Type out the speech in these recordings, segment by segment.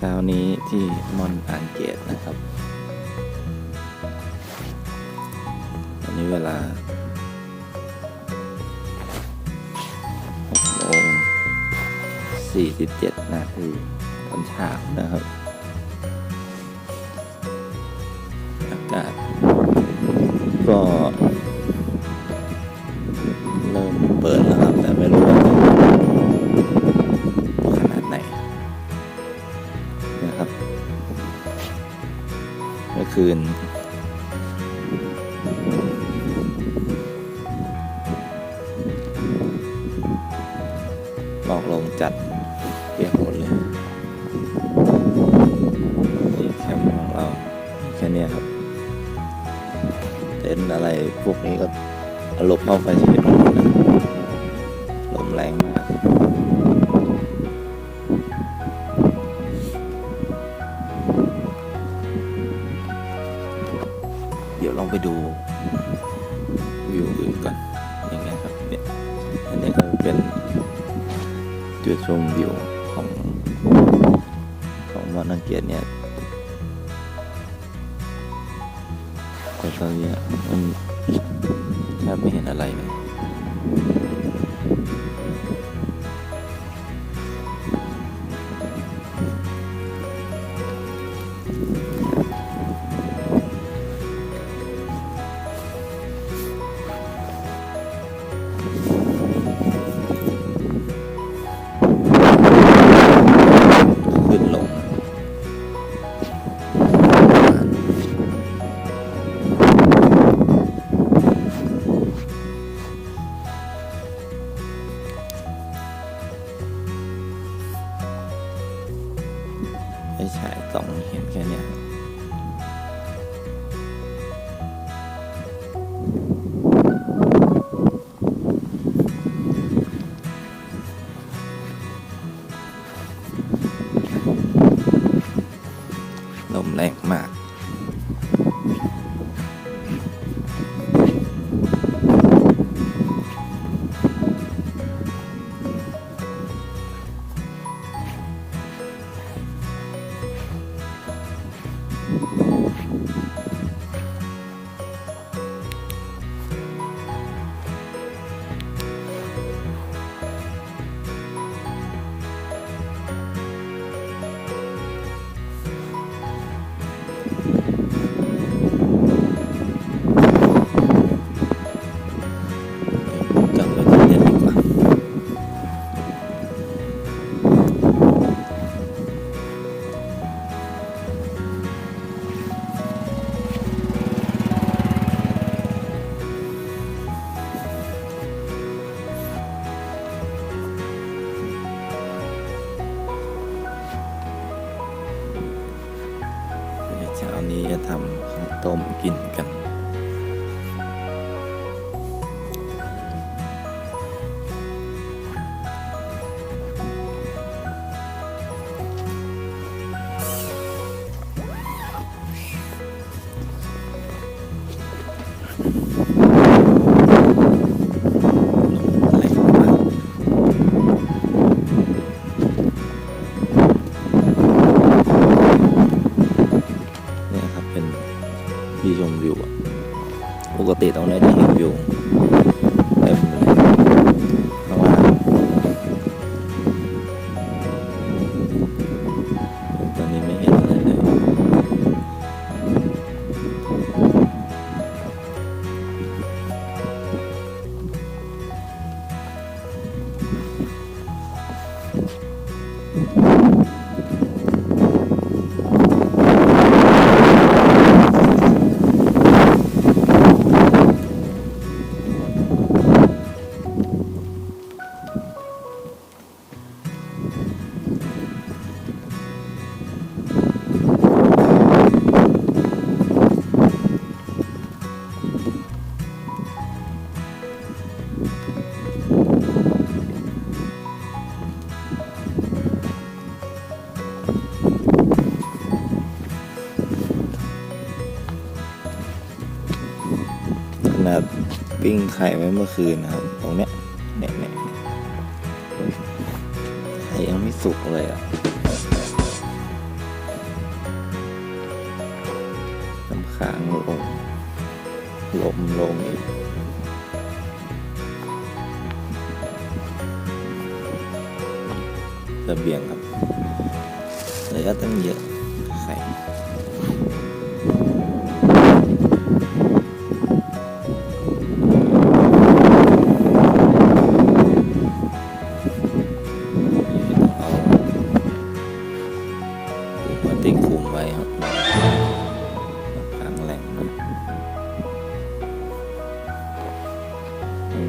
ช้านี้ที่มอนอ่างเกตนะครับตอนนี้เวลา6:47 นาทีตอนเช้านะครับอากาศก็เริ่มเปิดแล้วครับแต่ไม่รู้ว่าขนาดไหนนะครับเมื่อคืนหมอกลงจัดเปียกหมดเลยนี่แคมป์ของเราแค่นี้ครับเต็นท์อะไรพวกนี้ก็หลบเข้าไปเฉยๆลมแรงมากเดี๋ยวลองไปดูวิวอื่นก่อนอย่างเงี้ยครับเนี่ยอันนี้ก็เป็นจุดชมวิวของมอนังเกียรติเนี่ยแต่ตอนนี้มันแทบไม่เห็นอะไรเลยขึ้นลงไอ้ฉายส่องเห็นแค่เนี้ยลมแรงมากเช้านี้จะทำข้าวต้มกินกันที่ชมวิวปกติตรงนี้จะเห็นวิวเต็มเลยข้างล่างตอนนี้ไม่เห็นอะไรเลยขนาดปิ้งไข่ไว้เมื่อคืนนะครับตรงเนี้ยเนี่ยไข่ยังไม่สุกเลยอ่ะ ค้างลงลงอีกระเบียงครับเหลือตั้งเยอะไข่ติดคุมไว้ครับค้างแรงนะ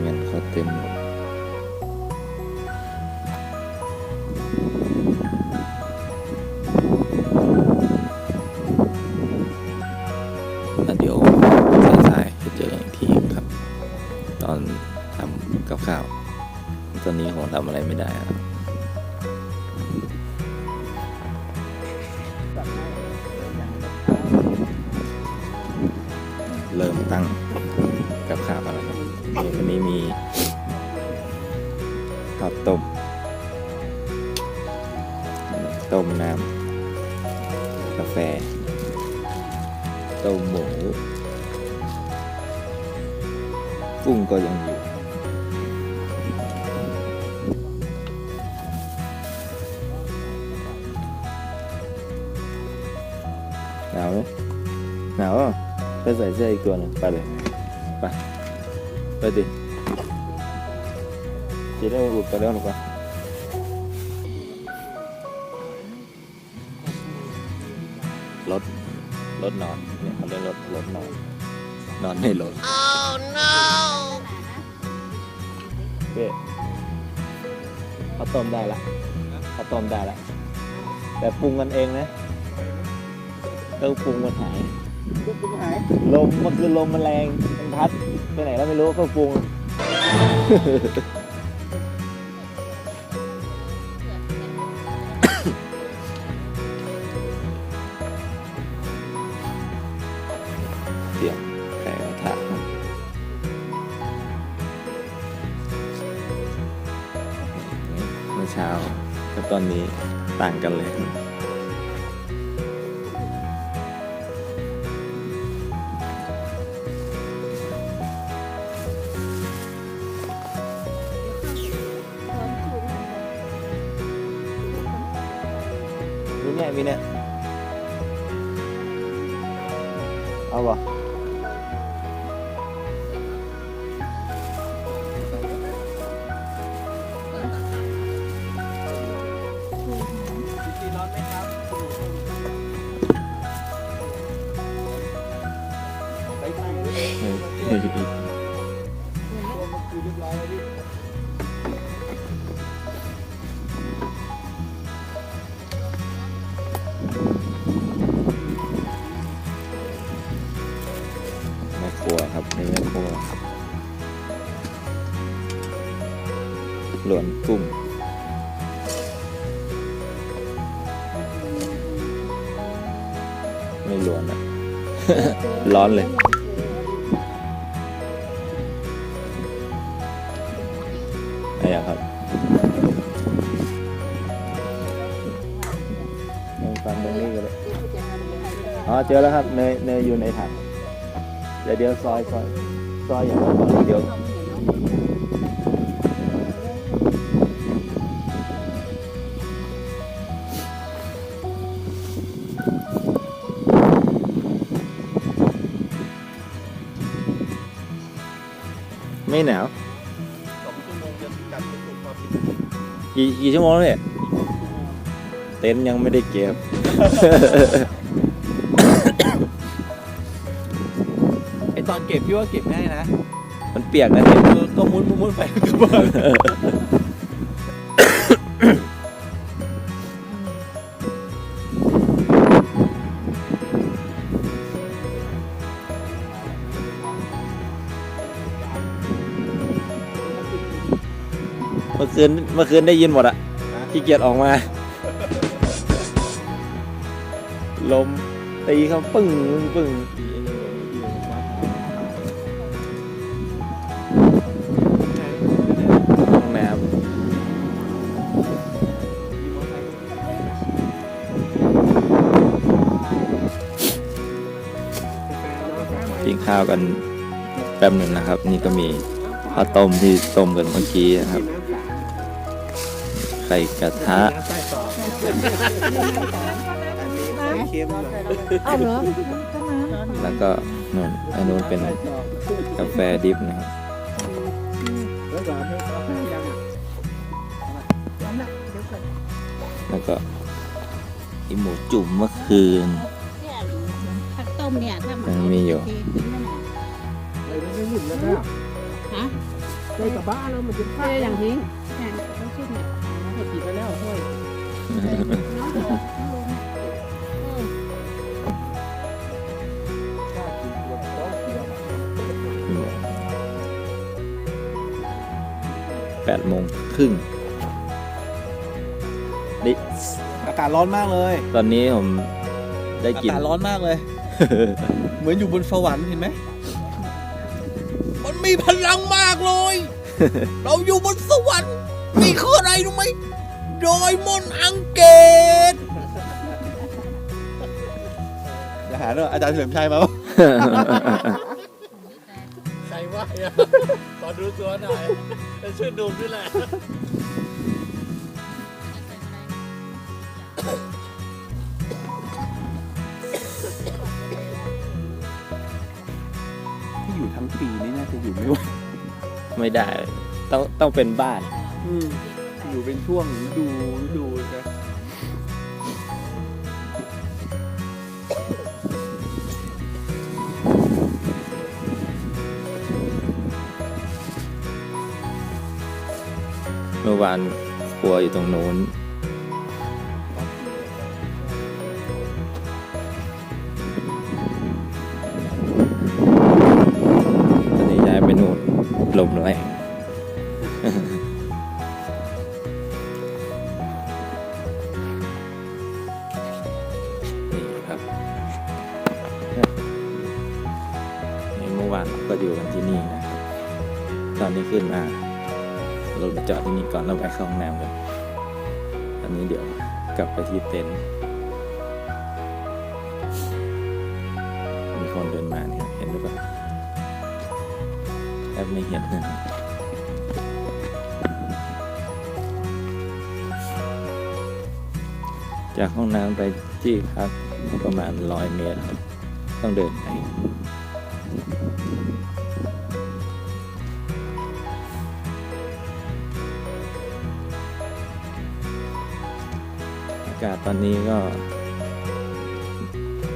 เงินเขาเต็มหมดแล้วเดี๋ยวสายๆจะเจอกันอีกทีครับตอนทำกับข้าวตอนนี้ผมทำอะไรไม่ได้ครับเริ่มตั้งกับข้าวกันแล้วครับวันนี้มีข้าวต้มน้ำกาแฟต้มหมูกุ้งก็ยังอยู่หนาวไหมหนาวอ่ะไปใส่เสื้ออีกตัวหนึ่งไปเลยไปดิจะได้หลุดไปแล้วหรือเปล่ารถนอนเนี่ยเขาเรียกรถนอนในรถ Oh no เป๊ะเขาต้มได้ละแต่ปรุงกันเองนะเครื่องปรุงมันหายลมมันคือลมมันแรงมันพัดไปไหนแล้วไม่รู้เครื่องปรุงเตรียมแผ่กระทะเมื่อเช้ากับตอนนี้ต่างกันเลยมีเนี่ยเอาป่ะครัวครับนี่แม่ครัวหลวนกุ้งไม่หลวนอ่ะ ร้อนเลยอะไรครับยังฟังตรงนี้กันเลยอ๋อเจอแล้วครับเนยอยู่ในถังเดี๋ยวซอยอย่างนั้นก่อนเดี๋ยวไม่หนาวกี่ชั่วโมงแล้วเนี่ยเต็นท์ยังไม่ได้เก็บ ตอนเก็บพี่ว่าเก็บง่ายนะมันเปียกนะก็มุนไปกับบ้านเมื่อคืนได้ยินหมดอะขี้เกียจออกมาลมตีเขาปึ้งแฟ ข้าวกันแป๊บหนึ่งนะครับ นี่ก็มีข้าวต้มที่ต้มกันเมื่อกี้นะครับไข่กระทะ เอาเหรอ แล้วก็นู่นไอ้นู่นเป็นกาแฟดิบนะครับแล้วก็อีหมูจุ่มเมื่อคืน ผักต้มเนี่ยถ้า ยังมีอยู่ ฮะ เคยกับบ้านแล้วมันจะ เจออย่างทิ้งต้องชิมเนี่ย เขากินไปแล้วห้วย น้องเหรอ 8:30นี่ อากาศร้อนมากเลย ตอนนี้ผมได้ อา กิน กาศร้อนมากเลย เหมือนอยู่บนสวรรค์เห็นไหมมันมีพลังมากเลย เราอยู่บนสวรรค์นี่คืออะไรรู้ไหมดอยมนต์อังเกตอย่าหาเนอะอาจารย์เฉลิมชัยมาปะใครว่าขอดูตัวหน่อยชื่อดูด้วยแหละที่อยู่ทั้งปีนี่น่าจะอยู่ไม่ไหว ไม่ได้ต้องเป็นบ้าน อยู่เป็นช่วงฤดูนะ เมื่อวานครัวอยู่ตรงโน้นตอนนี้ย้ายไปนู่นลมแรง นี่ครับนี่เมื่อวานก็อยู่กันที่นี่นะครับตอนนี้ขึ้นมาเราจอดที่นี่ก่อนเราไปเข้าห้องน้ำกันอันนี้เดี๋ยวกลับไปที่เต็นท์มีคนเดินมาเนี่ยเห็นหรือเปล่าแอบไม่เห็นนะจากห้องน้ำไปที่พักประมาณ100 เมตรครับต้องเดินไปอากาศตอนนี้ก็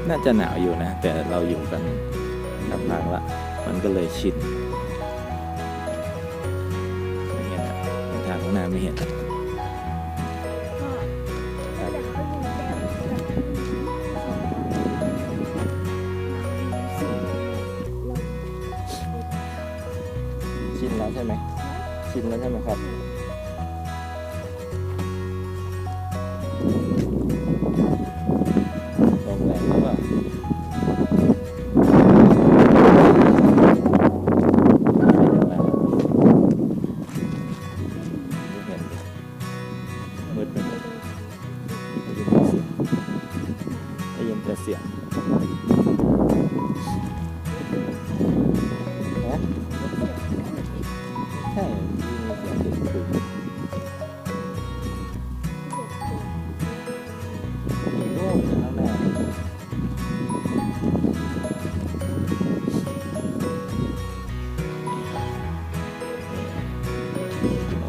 น่าจะหนาวอยู่นะแต่เราอยู่กันสักพักละมันก็เลยชินไม่เห็นนะทางข้างหน้าไม่เห็นนะชินแล้วใช่ไหมชินแล้วใช่ไหมครับลมแรงหรือเปล่าไม่เห็นมืดไปหมดได้ยินแต่เสียงฮะใช่มีเสียงเด็กคุยมีรูปอยู่ข้างหน้าตร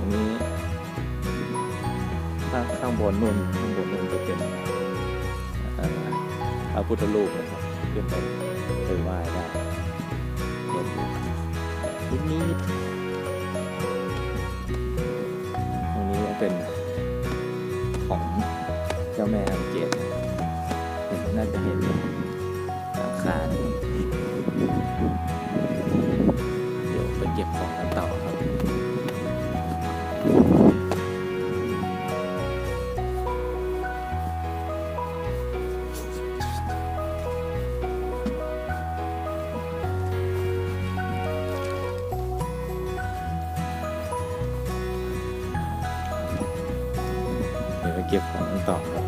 งนี้ข้างบนนู่นจะเป็นพระพุทธรูปนะครับขึ้นไปไหว้ได้เห็นนิดตรงนี้เป็นของเจ้าแม่อังเกตน่าจะเห็นอาคารเดี๋ยวไปเก็บของกันต่อครับเดี๋ยวไปเก็บของกันต่อครับ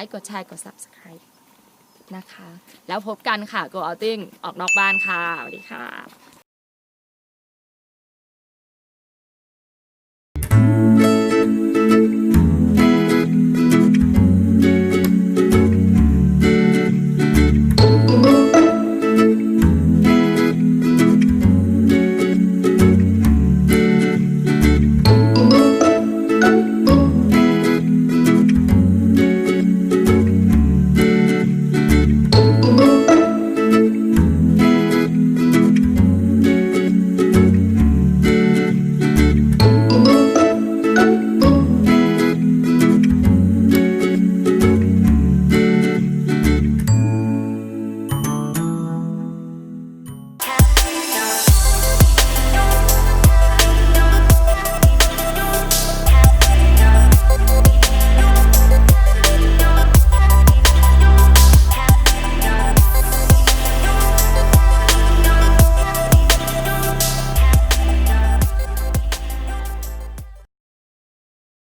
ค์ กดแชร์ กด Subscribe นะคะ แล้วพบกันค่ะ GoOuting ออกนอกบ้านค่ะ สวัสดีค่ะ